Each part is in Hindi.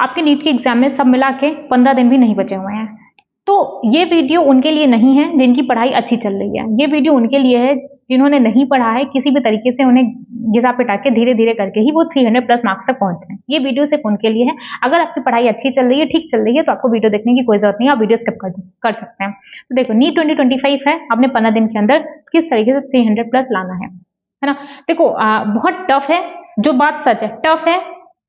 आपके नीट के एग्जाम में सब मिला के 15 दिन भी नहीं बचे हुए हैं। तो ये वीडियो उनके लिए नहीं है जिनकी पढ़ाई अच्छी चल रही है, ये वीडियो उनके लिए है जिन्होंने नहीं पढ़ा है, किसी भी तरीके से उन्हें घिसा पिटा के धीरे धीरे करके ही वो 300 प्लस मार्क्स तक पहुंचे। ये वीडियो सिर्फ उनके लिए है। अगर आपकी पढ़ाई अच्छी चल रही है, ठीक चल रही है, तो आपको वीडियो देखने की कोई जरूरत नहीं है, आप वीडियो स्किप कर सकते हैं। तो देखो नीट 2025 है, आपने 15 दिन के अंदर किस तरीके से 300 प्लस लाना है ना। देखो बहुत टफ है, जो बात सच है, टफ है,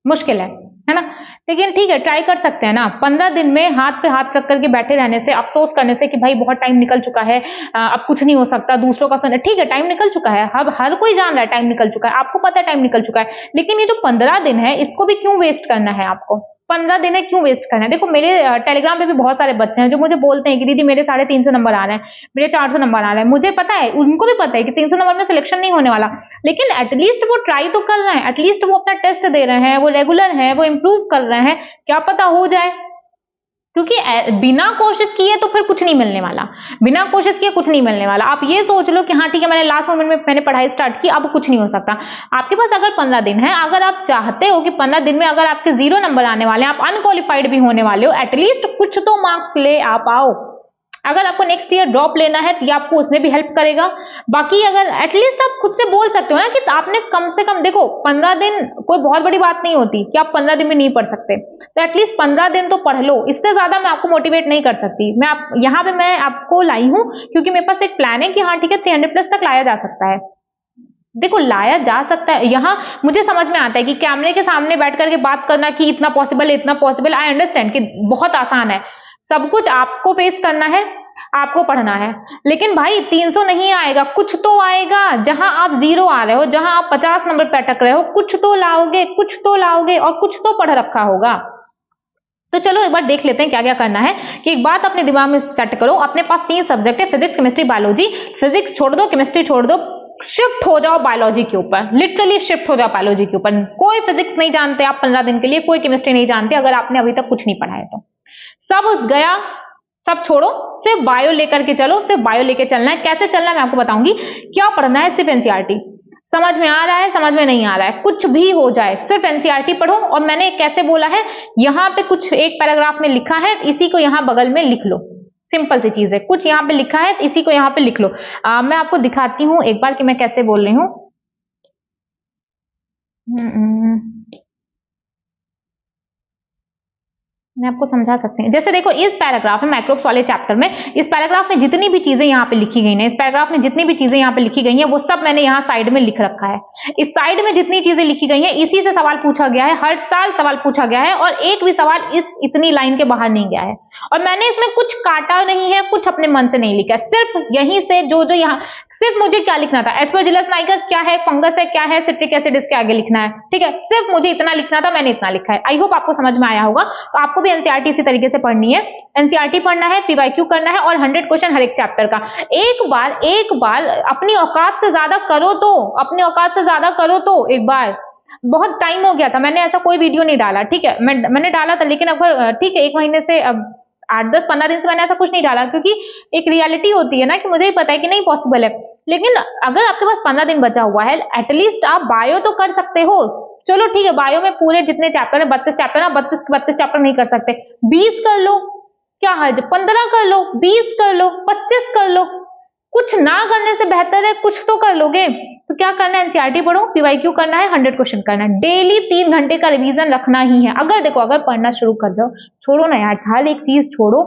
मुश्किल है ना, लेकिन ठीक है, ट्राई कर सकते हैं ना। 15 दिन में हाथ पे हाथ रख करके बैठे रहने से, अफसोस करने से कि भाई बहुत टाइम निकल चुका है, अब कुछ नहीं हो सकता, दूसरों का सुन, ठीक है टाइम निकल चुका है, अब हर कोई जान रहा है टाइम निकल चुका है, आपको पता है टाइम निकल चुका है, लेकिन ये जो 15 दिन है इसको भी क्यों वेस्ट करना है आपको? 15 दिन है क्यों वेस्ट करना है? देखो मेरे टेलीग्राम पे भी बहुत सारे बच्चे हैं जो मुझे बोलते हैं कि दीदी मेरे 350 नंबर आ रहे हैं, मेरे 400 नंबर आ रहे हैं। मुझे पता है, उनको भी पता है कि 300 नंबर में सिलेक्शन नहीं होने वाला, लेकिन एटलीस्ट वो ट्राई तो कर रहे हैं, एटलीस्ट वो अपना टेस्ट दे रहे हैं, वो रेगुलर हैं, वो इंप्रूव कर रहे हैं, क्या पता हो जाए। क्योंकि बिना कोशिश किए तो फिर कुछ नहीं मिलने वाला, बिना कोशिश किए कुछ नहीं मिलने वाला। आप ये सोच लो कि हाँ ठीक है, मैंने लास्ट मोमेंट में मैंने पढ़ाई स्टार्ट की, अब कुछ नहीं हो सकता। आपके पास अगर 15 दिन है, अगर आप चाहते हो कि 15 दिन में अगर आपके 0 नंबर आने वाले हैं, आप अनक्वालिफाइड भी होने वाले हो, एटलीस्ट कुछ तो मार्क्स ले आप आओ। अगर आपको नेक्स्ट ईयर ड्रॉप लेना है तो ये आपको उसमें भी हेल्प करेगा। बाकी अगर एटलीस्ट आप खुद से बोल सकते हो ना कि आपने कम से कम, देखो 15 दिन कोई बहुत बड़ी बात नहीं होती कि आप 15 दिन में नहीं पढ़ सकते, तो एटलीस्ट 15 दिन तो पढ़ लो। इससे ज्यादा मैं आपको मोटिवेट नहीं कर सकती। यहाँ पे मैं आपको लाई हूं क्योंकि मेरे पास एक प्लान है कि हाँ ठीक है 300 प्लस तक लाया जा सकता है। देखो लाया जा सकता है, यहाँ मुझे समझ में आता है कि कैमरे के सामने बैठ करके बात करना कि इतना पॉसिबल है, इतना पॉसिबल, आई अंडरस्टैंड कि बहुत आसान है, सब कुछ आपको फेस करना है, आपको पढ़ना है, लेकिन भाई 300 नहीं आएगा, कुछ तो आएगा। जहां आप 0 आ रहे हो, जहां आप 50 नंबर पे अटक रहे हो, कुछ तो लाओगे, कुछ तो लाओगे और कुछ तो पढ़ रखा होगा। तो चलो एक बार देख लेते हैं क्या क्या करना है। कि एक बात अपने दिमाग में सेट करो, अपने पास 3 सब्जेक्ट है, फिजिक्स, केमिस्ट्री, बायोलॉजी। फिजिक्स छोड़ दो, केमिस्ट्री छोड़ दो, शिफ्ट हो जाओ बायोलॉजी के ऊपर, लिटरली शिफ्ट हो जाओ बायोलॉजी के ऊपर। कोई फिजिक्स नहीं जानते आप 15 दिन के लिए, कोई केमिस्ट्री नहीं जानते अगर आपने अभी तक कुछ नहीं पढ़ा है तो। सब गया, सब छोड़ो, सिर्फ बायो लेकर के चलो, सिर्फ बायो लेके चलना है। कैसे चलना है मैं आपको बताऊंगी। क्या पढ़ना है, सिर्फ एनसीईआरटी। समझ में आ रहा है, समझ में नहीं आ रहा है, कुछ भी हो जाए, सिर्फ एनसीईआरटी पढ़ो। और मैंने कैसे बोला है, यहाँ पे कुछ एक पैराग्राफ में लिखा है, इसी को यहाँ बगल में लिख लो। सिंपल सी चीज है, कुछ यहाँ पे लिखा है, इसी को यहाँ पे लिख लो। मैं आपको दिखाती हूँ एक बार कि मैं कैसे बोल रही हूँ। मैं आपको समझा सकती हूँ। जैसे देखो इस पैराग्राफ में, माइक्रोब्स वाले चैप्टर में, इस पैराग्राफ में जितनी भी चीजें यहाँ पे लिखी गई हैं, इस पैराग्राफ में जितनी भी चीजें यहाँ पे लिखी गई हैं, वो सब मैंने यहाँ साइड में लिख रखा है। इस साइड में जितनी चीजें लिखी गई हैं, इसी से सवाल पूछा गया है, हर साल सवाल पूछा गया है, और एक भी सवाल इस इतनी लाइन के बाहर नहीं गया है। और मैंने इसमें कुछ काटा नहीं है, कुछ अपने मन से नहीं लिखा, सिर्फ यहीं से जो जो यहाँ, सिर्फ मुझे क्या लिखना था, एस्परजिलस नाइगर क्या है, फंगस है क्या है, सिट्रिक एसिड, इसके आगे लिखना है। ठीक है, सिर्फ मुझे इतना लिखना था, मैंने इतना लिखा है। आई होप आपको समझ में आया होगा। तो आपको भी एनसीईआरटी इसी तरीके से पढ़नी है, एनसीईआरटी पढ़ना है, पीवाईक्यू करना है, और 100 क्वेश्चन हर एक चैप्टर का। एक बार अपनी औकात से ज्यादा करो तो, अपनी औकात से ज्यादा करो तो एक बार। बहुत टाइम हो गया था, मैंने ऐसा कोई वीडियो नहीं डाला, ठीक है, मैंने डाला था, लेकिन अब ठीक है 1 महीने से, अब 8-10-15 दिन से मैंने ऐसा कुछ नहीं डाला, क्योंकि एक रियलिटी होती है ना कि मुझे भी पता है कि नहीं पॉसिबल है। लेकिन अगर आपके पास 15 दिन बचा हुआ है, एटलीस्ट आप बायो तो कर सकते हो। चलो ठीक है, बायो में पूरे जितने चैप्टर है, 32 चैप्टर ना, 32 चैप्टर नहीं कर सकते, 20 कर लो, क्या हर्ज, 15 कर लो, 20 कर लो, 25 कर लो। कुछ ना करने से बेहतर है कुछ तो कर लोगे। तो क्या करना है, एनसीईआरटी पढ़ो, पीवाईक्यू करना है, 100 क्वेश्चन करना है, डेली 3 घंटे का रिवीजन रखना ही है। अगर देखो, अगर पढ़ना शुरू कर दो, छोड़ो ना यार, हर एक चीज छोड़ो,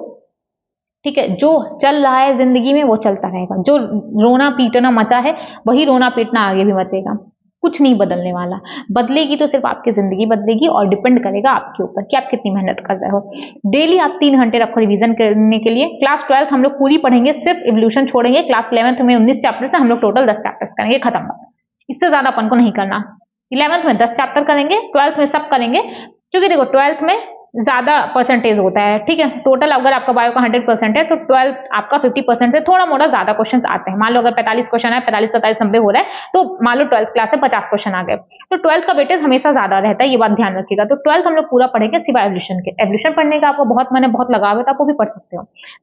ठीक है, जो चल रहा है जिंदगी में वो चलता रहेगा, जो रोना पीटना मचा है वही रोना पीटना आगे भी मचेगा, कुछ नहीं बदलने वाला। बदलेगी तो सिर्फ आपकी जिंदगी बदलेगी, और डिपेंड करेगा आपके ऊपर कि आप कितनी मेहनत कर रहे हो। डेली आप 3 घंटे रखो रिवीजन करने के लिए। क्लास 12 हम लोग पूरी पढ़ेंगे, सिर्फ इवोल्यूशन छोड़ेंगे। क्लास 11 में 19 चैप्टर से हम लोग टोटल 10 चैप्टर्स करेंगे, खत्म बात। इससे ज्यादा अपन को नहीं करना। 11th में 10 चैप्टर करेंगे, 12th में सब करेंगे, क्योंकि देखो 12th में ज्यादा परसेंटेज होता है, ठीक है। टोटल अगर आपका बायो का 100% है तो 12th आपका 50% से थोड़ा मोड़ा ज्यादा क्वेश्चन आते हैं। मान लो अगर 45 क्वेश्चन है, 45, 45, 90 हो रहा है, तो मान लो 12th क्लास से 50 क्वेश्चन आ गए, तो 12th का वेटेज हमेशा ज्यादा रहता है, ये बात ध्यान रखिएगा। तो 12th हम लोग पूरा पढ़ेंगे सिवाय एवोल्यूशन के। एवोल्यूशन पढ़ने का आपको बहुत लगाव है, तो आप वो भी पढ़ सकते हो।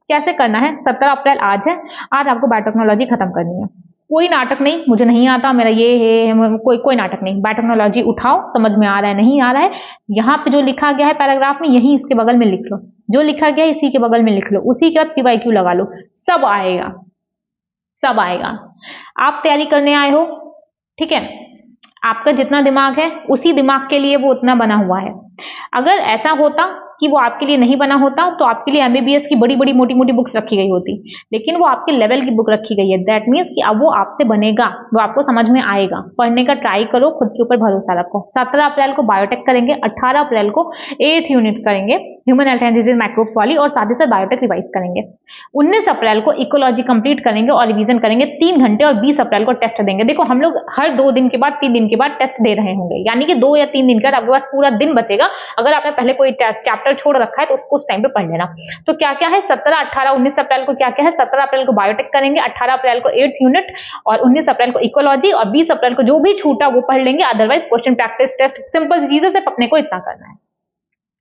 कैसे करना है, 17 अप्रैल आज है, आज आपको बायोटेक्नोलॉजी खत्म करनी है। कोई नाटक नहीं, मुझे नहीं आता, मेरा ये है, कोई नाटक नहीं। बायोटेक्नोलॉजी उठाओ, समझ में आ रहा है नहीं आ रहा है, यहाँ पे जो लिखा गया है पैराग्राफ में यही इसके बगल में लिख लो, जो लिखा गया है इसी के बगल में लिख लो, उसी के बाद PYQ लगा लो, सब आएगा, सब आएगा। आप तैयारी करने आए हो, ठीक है, आपका जितना दिमाग है उसी दिमाग के लिए वो उतना बना हुआ है। अगर ऐसा होता कि वो आपके लिए नहीं बना होता तो आपके लिए MBBS की बड़ी बड़ी मोटी मोटी बुक्स रखी गई होती, लेकिन वो आपके लेवल की बुक रखी गई है। दैट मीन्स कि अब वो आपसे बनेगा, वो आपको समझ में आएगा। पढ़ने का ट्राई करो, खुद के ऊपर भरोसा रखो। 17 अप्रैल को बायोटेक करेंगे, 18 अप्रैल को 8th यूनिट करेंगे human health and disease microbes वाली, और साथ ही साथ बायोटेक रिवाइज करेंगे। 19 अप्रैल को इकोलॉजी कंप्लीट करेंगे और रिवीजन करेंगे 3 घंटे, और 20 अप्रैल को टेस्ट देंगे। देखो हम लोग हर 2 दिन के बाद 3 दिन के बाद टेस्ट दे रहे होंगे, यानी कि 2 या 3 दिन का आपके पास पूरा दिन बचेगा। अगर आपने पहले कोई चैप्टर छोड़ रखा है तो उसको उस टाइम पे पढ़ लेना। तो क्या क्या है, 17, 18, 19 अप्रैल को क्या क्या है, 17 अप्रैल को बायोटेक करेंगे, 18 अप्रैल को 8th यूनिट, और 19 अप्रैल को इकोलॉजी, और 20 अप्रैल को जो भी छूटा वो पढ़ लेंगे। Otherwise question practice test, simple चीजें सिर्फ अपने को इतना करना है।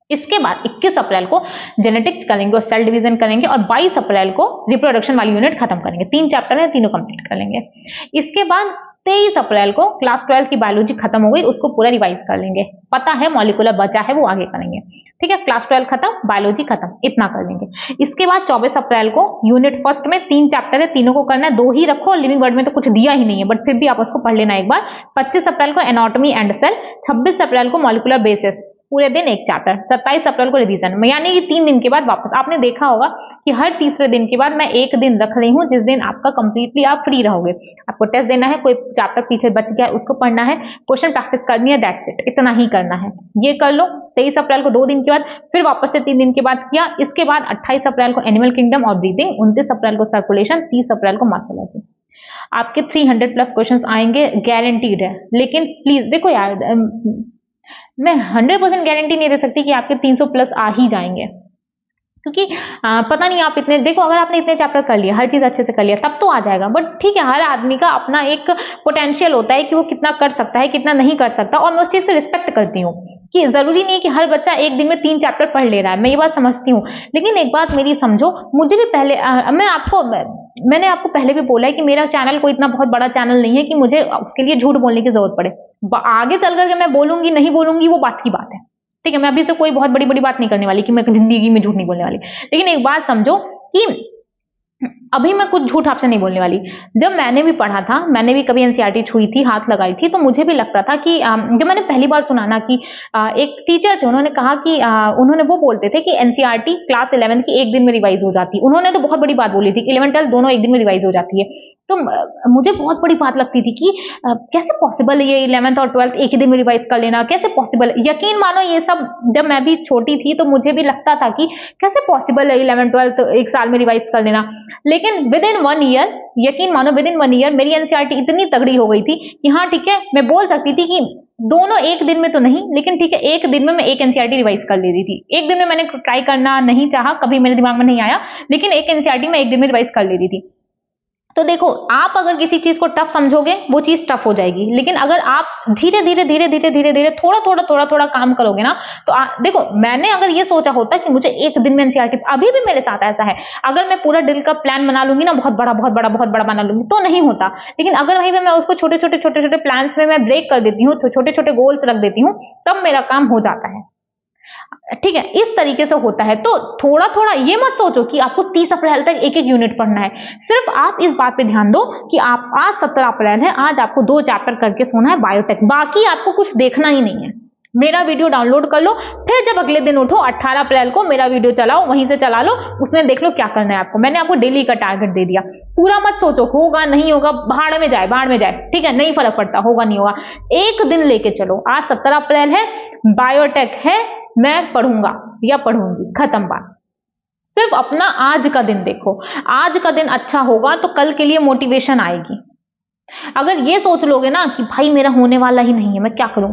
इसके बाद 21 अप्रैल को जेनेटिक्स करेंगे और सेल डिवीजन करेंगे, और 22 अप्रैल को रिप्रोडक्शन वाली यूनिट खत्म करेंगे। 3 चैप्टर है, तीनों कंप्लीट कर लेंगे। इसके बाद 23 अप्रैल को क्लास 12 की बायोलॉजी खत्म हो गई, उसको पूरा रिवाइज कर लेंगे। पता है मॉलिक्यूलर बचा है, वो आगे करेंगे, ठीक है। क्लास 12 खत्म, बायोलॉजी खत्म, इतना कर लेंगे। इसके बाद 24 अप्रैल को यूनिट फर्स्ट में 3 चैप्टर है, तीनों को करना है। 2 ही रखो, लिविंग वर्ड में तो कुछ दिया ही नहीं है, बट फिर भी आप उसको पढ़ लेना एक बार। 25 अप्रैल को एनाटॉमी एंड सेल, 26 अप्रैल को मॉलिक्यूलर बेसिस, पूरे दिन एक चैप्टर, 27 अप्रैल को रिवीजन, यानी कि 3 दिन के बाद वापस। आपने देखा होगा कि हर तीसरे दिन के बाद मैं एक दिन रख रही हूँ जिस दिन आपका कंप्लीटली आप फ्री रहोगे। आपको टेस्ट देना है, कोई चैप्टर पीछे बच गया है उसको पढ़ना है, क्वेश्चन प्रैक्टिस करनी है, दैट्स इट, इतना ही करना है। ये कर लो। 23 अप्रैल को 2 दिन के बाद, फिर वापस से 3 दिन के बाद किया। इसके बाद 28 अप्रैल को एनिमल किंगडम और ब्रीदिंग, 29 अप्रैल को सर्कुलेशन, 30 अप्रैल को मार्कोलॉजी। आपके 300+ क्वेश्चन आएंगे, गारंटीड है। लेकिन प्लीज देखो यार, मैं 100% गारंटी नहीं दे सकती कि आपके 300+ आ ही जाएंगे, क्योंकि पता नहीं आप इतने, देखो अगर आपने इतने चैप्टर कर लिया, हर चीज अच्छे से कर लिया, तब तो आ जाएगा। बट ठीक है, हर आदमी का अपना एक पोटेंशियल होता है कि वो कितना कर सकता है, कितना नहीं कर सकता, और मैं उस चीज को रिस्पेक्ट करती हूँ कि जरूरी नहीं है कि हर बच्चा एक दिन में 3 चैप्टर पढ़ ले रहा है, मैं ये बात समझती हूँ। लेकिन एक बात मेरी समझो, मुझे भी पहले मैंने आपको पहले भी बोला है कि मेरा चैनल कोई इतना बहुत बड़ा चैनल नहीं है कि मुझे उसके लिए झूठ बोलने की जरूरत पड़े। आगे चल करके मैं बोलूंगी नहीं बोलूंगी वो बात की बात है, ठीक है। मैं अभी से कोई बहुत बड़ी बड़ी बात नहीं करने वाली कि मैं जिंदगी में झूठ नहीं बोलने वाली। लेकिन एक बात समझो कि अभी मैं कुछ झूठ आपसे नहीं बोलने वाली। जब मैंने भी पढ़ा था, मैंने भी कभी एनसीईआरटी छुई थी, हाथ लगाई थी, तो मुझे भी लगता था कि जब मैंने पहली बार सुना ना कि एक टीचर थे, उन्होंने कहा कि उन्होंने वो बोलते थे कि एनसीईआरटी क्लास 11 की एक दिन में रिवाइज हो जाती। उन्होंने तो बहुत बड़ी बात बोली थी, 11 12 दोनों एक दिन में रिवाइज हो जाती है। तो मुझे बहुत बड़ी बात लगती थी कि कैसे पॉसिबल है ये 11th और 12th एक ही दिन में रिवाइज कर लेना, कैसे पॉसिबल है। यकीन मानो ये सब जब मैं भी छोटी थी तो मुझे भी लगता था कि कैसे पॉसिबल है 11th 12th एक साल में रिवाइज कर लेना। लेकिन विद इन 1 ईयर, यकीन मानो विद इन 1 ईयर मेरी एनसीईआरटी इतनी तगड़ी हो गई थी कि हाँ ठीक है, मैं बोल सकती थी कि दोनों एक दिन में तो नहीं, लेकिन ठीक है एक दिन में मैं एक एनसीईआरटी रिवाइज कर लेती थी। एक दिन में मैंने ट्राई करना नहीं चाहा, कभी मेरे दिमाग में नहीं आया, लेकिन एक एनसीईआरटी में एक दिन में रिवाइज कर लेती थी। तो देखो, आप अगर किसी चीज को टफ समझोगे वो चीज टफ हो जाएगी, लेकिन अगर आप धीरे धीरे धीरे धीरे धीरे धीरे थोड़ा काम करोगे ना, तो देखो मैंने अगर ये सोचा होता कि मुझे एक दिन में एनसीईआरटी, अभी भी मेरे साथ ऐसा है, अगर मैं पूरा दिल का प्लान बना लूंगी ना, बहुत बड़ा बना लूंगी तो नहीं होता। लेकिन अगर वहीं पे मैं उसको छोटे छोटे प्लान्स में मैं ब्रेक कर देती हूँ, तो छोटे छोटे गोल्स रख देती हूँ, तब मेरा काम हो जाता है, ठीक है। इस तरीके से होता है। तो थोड़ा थोड़ा ये मत सोचो कि आपको 30 अप्रैल तक एक एक यूनिट पढ़ना है। सिर्फ आप इस बात पे ध्यान दो कि आप आज 17 अप्रैल है, आज आपको 2 चैप्टर करके सोना है बायोटेक, बाकी आपको कुछ देखना ही नहीं है। मेरा वीडियो डाउनलोड कर लो, फिर जब अगले दिन उठो 18 अप्रैल को मेरा वीडियो चलाओ, वहीं से चला लो, उसमें देख लो क्या करना है आपको। मैंने आपको डेली का टारगेट दे दिया। पूरा मत सोचो होगा नहीं होगा, भाड़ में जाए, ठीक है, नहीं फर्क पड़ता, होगा नहीं होगा, एक दिन लेके चलो। आज 17 अप्रैल है, बायोटेक है, मैं पढ़ूंगा या पढ़ूंगी, खत्म बात। सिर्फ अपना आज का दिन देखो, आज का दिन अच्छा होगा तो कल के लिए मोटिवेशन आएगी। अगर ये सोच लोगे ना कि भाई मेरा होने वाला ही नहीं है, मैं क्या करूं,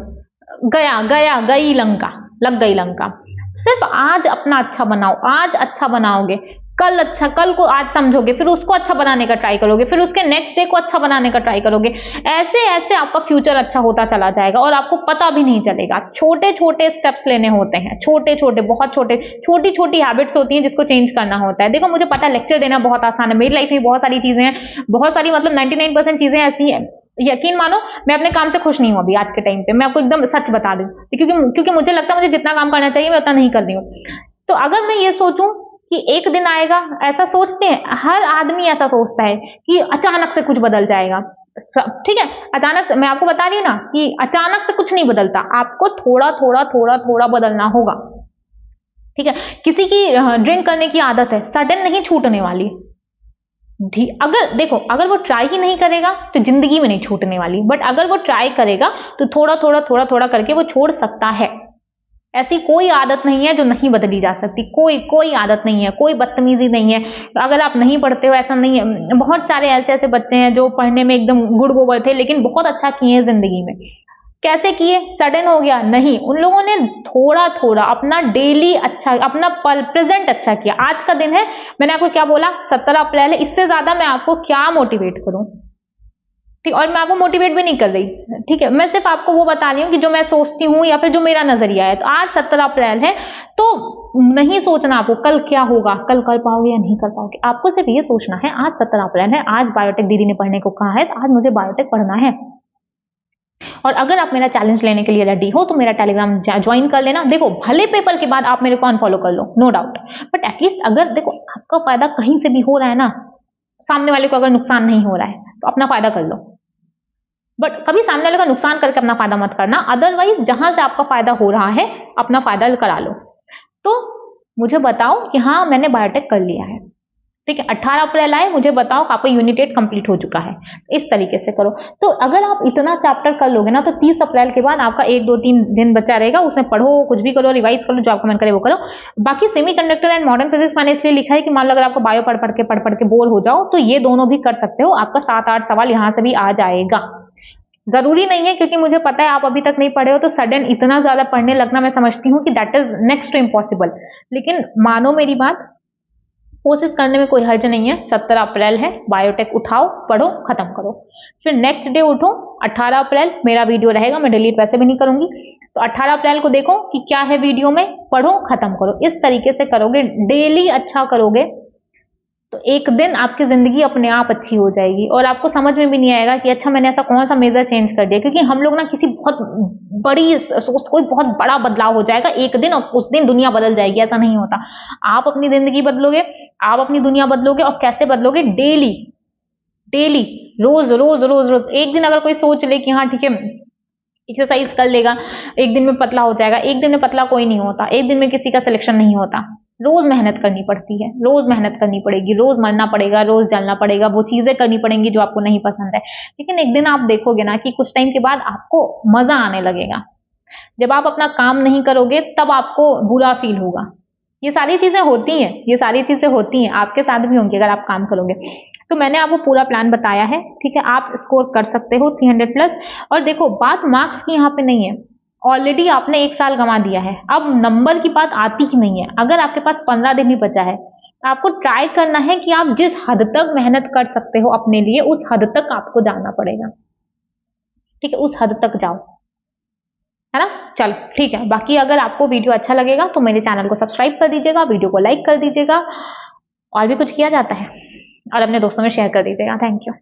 गई लंका, लग गई लंका। सिर्फ आज अपना अच्छा बनाओ, आज अच्छा बनाओगे कल को आज समझोगे, फिर उसको अच्छा बनाने का ट्राई करोगे, फिर उसके नेक्स्ट डे को अच्छा बनाने का ट्राई करोगे। ऐसे ऐसे आपका फ्यूचर अच्छा होता चला जाएगा और आपको पता भी नहीं चलेगा। छोटे छोटे स्टेप्स लेने होते हैं, छोटे छोटे, बहुत छोटी छोटी हैबिट्स होती हैं जिसको चेंज करना होता है। देखो मुझे पता है लेक्चर देना बहुत आसान है, मेरी लाइफ में बहुत सारी चीजें हैं, बहुत सारी मतलब 99% चीजें ऐसी हैं, यकीन मानो मैं अपने काम से खुश नहीं हूं अभी आज के टाइम पे, मैं आपको एकदम सच बता दूं, क्योंकि मुझे लगता है मुझे जितना काम करना चाहिए मैं उतना नहीं कर रही हूँ। तो अगर मैं ये सोचूं कि एक दिन आएगा, ऐसा सोचते हैं हर आदमी, ऐसा सोचता है कि अचानक से कुछ बदल जाएगा, ठीक है, अचानक से, मैं आपको बता रही हूँ ना कि अचानक से कुछ नहीं बदलता, आपको थोड़ा थोड़ा थोड़ा थोड़ा बदलना होगा, ठीक है। किसी की ड्रिंक करने की आदत है, सडन नहीं छूटने वाली, अगर देखो अगर वो ट्राई ही नहीं करेगा तो जिंदगी में नहीं छूटने वाली, बट अगर वो ट्राई करेगा तो थोड़ा थोड़ा थोड़ा थोड़ा करके वो छोड़ सकता है। ऐसी कोई आदत नहीं है जो नहीं बदली जा सकती, कोई आदत नहीं है, कोई बदतमीजी नहीं है। अगर आप नहीं पढ़ते हो ऐसा नहीं है, बहुत सारे ऐसे ऐसे बच्चे हैं जो पढ़ने में एकदम गुड़ गोबर थे लेकिन बहुत अच्छा किए हैं जिंदगी में। कैसे किए? सडन हो गया नहीं, उन लोगों ने थोड़ा थोड़ा अपना डेली अच्छा, अपना प्रेजेंट अच्छा किया। आज का दिन है, मैंने आपको क्या बोला, 17 अप्रैल है, इससे ज्यादा मैं आपको क्या मोटिवेट करूं, ठीक, और मैं आपको मोटिवेट भी नहीं कर रही, ठीक है, मैं सिर्फ आपको वो बता रही हूँ कि जो मैं सोचती हूँ या फिर जो मेरा नजरिया है। तो आज 17 अप्रैल है, तो नहीं सोचना आपको कल क्या होगा, कल कर पाओगे या नहीं कर पाओगे, आपको सिर्फ ये सोचना है आज 17 अप्रैल है, आज बायोटेक दीदी ने पढ़ने को कहा है, तो आज मुझे बायोटेक पढ़ना है। और अगर आप मेरा चैलेंज लेने के लिए रेडी हो तो मेरा टेलीग्राम ज्वाइन कर लेना। देखो भले पेपर के बाद आप मेरे को अनफॉलो कर लो, नो डाउट, बट एटलीस्ट अगर देखो आपका फायदा कहीं से भी हो रहा है ना, सामने वाले को अगर नुकसान नहीं हो रहा है तो अपना फायदा कर लो, बट कभी सामने वाले का नुकसान करके अपना फायदा मत करना। अदरवाइज जहां से आपका फायदा हो रहा है अपना फायदा करा लो। तो मुझे बताओ कि हाँ मैंने बायोटेक कर लिया है, ठीक है, 18 अप्रैल आए, मुझे बताओ कि आपका यूनिट 8 कंप्लीट हो चुका है, इस तरीके से करो। तो अगर आप इतना चैप्टर कर लोगे ना तो 30 अप्रैल के बाद आपका 1-2-3 दिन बचा रहेगा, उसमें पढ़ो, कुछ भी करो, रिवाइज करो, जो आपको मन करे वो करो। बाकी सेमीकंडक्टर एंड मॉडर्न फिजिक्स मैंने इसलिए लिखा है कि मान लो अगर आपको बायो पढ़ के बोर हो जाओ तो ये दोनों भी कर सकते हो, आपका 7-8 सवाल यहाँ से भी आ जाएगा। जरूरी नहीं है, क्योंकि मुझे पता है आप अभी तक नहीं पढ़े हो, तो सडन इतना ज्यादा पढ़ने लगना मैं समझती हूँ कि that is next to impossible. लेकिन मानो मेरी बात, कोशिश करने में कोई हर्ज नहीं है। 17 अप्रैल है, बायोटेक उठाओ, पढ़ो, खत्म करो। फिर नेक्स्ट डे उठो, 18 अप्रैल मेरा वीडियो रहेगा, मैं डिलीट वैसे भी नहीं करूंगी, तो 18 अप्रैल को देखो कि क्या है वीडियो में, पढ़ो, खत्म करो। इस तरीके से करोगे, डेली अच्छा करोगे तो एक दिन आपकी जिंदगी अपने आप अच्छी हो जाएगी और आपको समझ में भी नहीं आएगा कि अच्छा मैंने ऐसा कौन सा मेजर चेंज कर दिया। क्योंकि हम लोग ना किसी बहुत बड़ी कोई बहुत बड़ा बदलाव हो जाएगा एक दिन और उस दिन दुनिया बदल जाएगी, ऐसा नहीं होता। आप अपनी जिंदगी बदलोगे, आप अपनी दुनिया बदलोगे, और कैसे बदलोगे? डेली डेली, रोज रोज रोज रोज। एक दिन अगर कोई सोच ले कि हाँ ठीक है एक्सरसाइज कर लेगा, एक दिन में पतला हो जाएगा, एक दिन में पतला कोई नहीं होता, एक दिन में किसी का सिलेक्शन नहीं होता। रोज मेहनत करनी पड़ती है, रोज मेहनत करनी पड़ेगी, रोज मरना पड़ेगा, रोज जलना पड़ेगा, वो चीजें करनी पड़ेंगी जो आपको नहीं पसंद है। लेकिन एक दिन आप देखोगे ना कि कुछ टाइम के बाद आपको मजा आने लगेगा। जब आप अपना काम नहीं करोगे तब आपको बुरा फील होगा। ये सारी चीजें होती हैं, ये सारी चीजें होती हैं, आपके साथ भी होंगी अगर आप काम करोगे। तो मैंने आपको पूरा प्लान बताया है, ठीक है, आप स्कोर कर सकते हो 300+। और देखो बात मार्क्स की यहाँ पे नहीं है, ऑलरेडी आपने 1 साल गंवा दिया है, अब नंबर की बात आती ही नहीं है। अगर आपके पास 15 दिन ही बचा है तो आपको ट्राई करना है कि आप जिस हद तक मेहनत कर सकते हो अपने लिए, उस हद तक आपको जाना पड़ेगा, ठीक है, उस हद तक जाओ, है ना। चलो ठीक है, बाकी अगर आपको वीडियो अच्छा लगेगा तो मेरे चैनल को सब्सक्राइब कर दीजिएगा, वीडियो को लाइक कर दीजिएगा, और भी कुछ किया जाता है, और अपने दोस्तों में शेयर कर दीजिएगा। Thank you.